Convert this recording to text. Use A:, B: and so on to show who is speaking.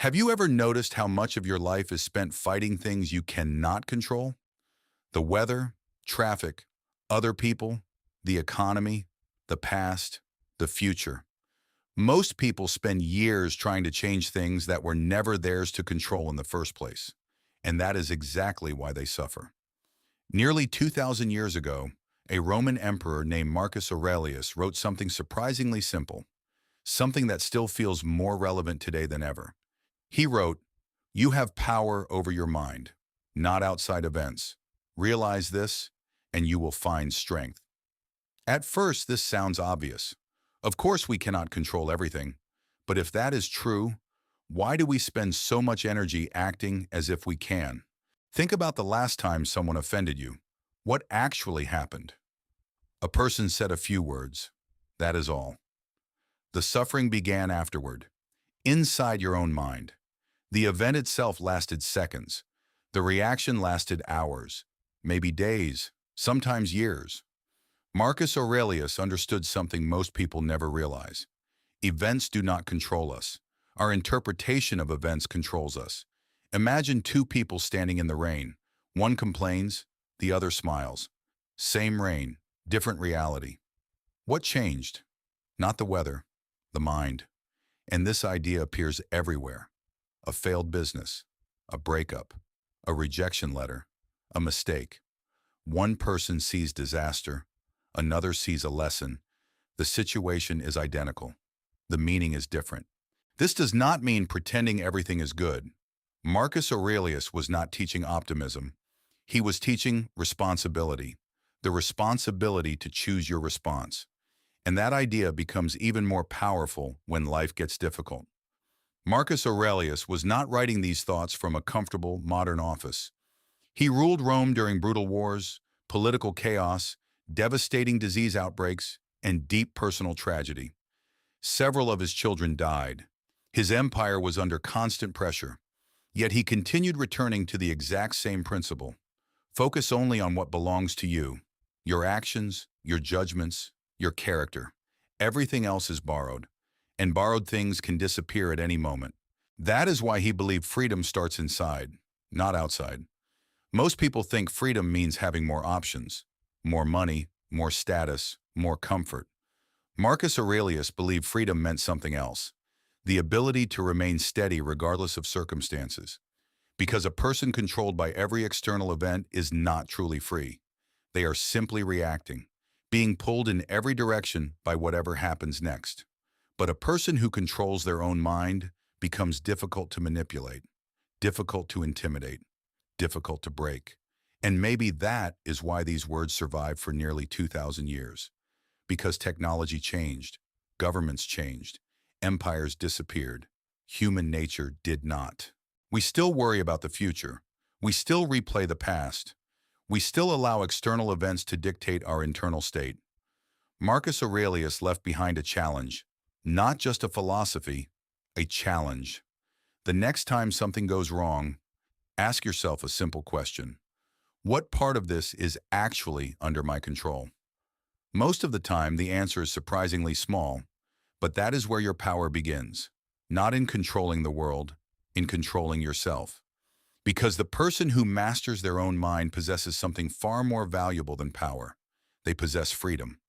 A: Have you ever noticed how much of your life is spent fighting things you cannot control? The weather, traffic, other people, the economy, the past, the future. Most people spend years trying to change things that were never theirs to control in the first place. And that is exactly why they suffer. Nearly 2,000 years ago, a Roman emperor named Marcus Aurelius wrote something surprisingly simple, something that still feels more relevant today than ever. He wrote, "You have power over your mind, not outside events. Realize this, and you will find strength." At first, this sounds obvious. Of course, we cannot control everything. But if that is true, why do we spend so much energy acting as if we can? Think about the last time someone offended you. What actually happened? A person said a few words. That is all. The suffering began afterward, inside your own mind. The event itself lasted seconds. The reaction lasted hours, maybe days, sometimes years. Marcus Aurelius understood something most people never realize. Events do not control us. Our interpretation of events controls us. Imagine two people standing in the rain. One complains, the other smiles. Same rain, different reality. What changed? Not the weather, the mind. And this idea appears everywhere. A failed business, a breakup, a rejection letter, a mistake. One person sees disaster, another sees a lesson. The situation is identical. The meaning is different. This does not mean pretending everything is good. Marcus Aurelius was not teaching optimism. He was teaching responsibility, the responsibility to choose your response. And that idea becomes even more powerful when life gets difficult. Marcus Aurelius was not writing these thoughts from a comfortable, modern office. He ruled Rome during brutal wars, political chaos, devastating disease outbreaks, and deep personal tragedy. Several of his children died. His empire was under constant pressure. Yet he continued returning to the exact same principle. Focus only on what belongs to you. Your actions, your judgments, your character. Everything else is borrowed. And borrowed things can disappear at any moment. That is why he believed freedom starts inside, not outside. Most people think freedom means having more options, more money, more status, more comfort. Marcus Aurelius believed freedom meant something else, the ability to remain steady regardless of circumstances. Because a person controlled by every external event is not truly free. They are simply reacting, being pulled in every direction by whatever happens next. But a person who controls their own mind becomes difficult to manipulate, difficult to intimidate, difficult to break. And maybe that is why these words survived for nearly 2,000 years. Because technology changed, governments changed, empires disappeared. Human nature did not. We still worry about the future. We still replay the past. We still allow external events to dictate our internal state. Marcus Aurelius left behind a challenge, not just a philosophy, a challenge. The next time something goes wrong, ask yourself a simple question. What part of this is actually under my control? Most of the time, the answer is surprisingly small, but that is where your power begins. Not in controlling the world, in controlling yourself. Because the person who masters their own mind possesses something far more valuable than power. They possess freedom.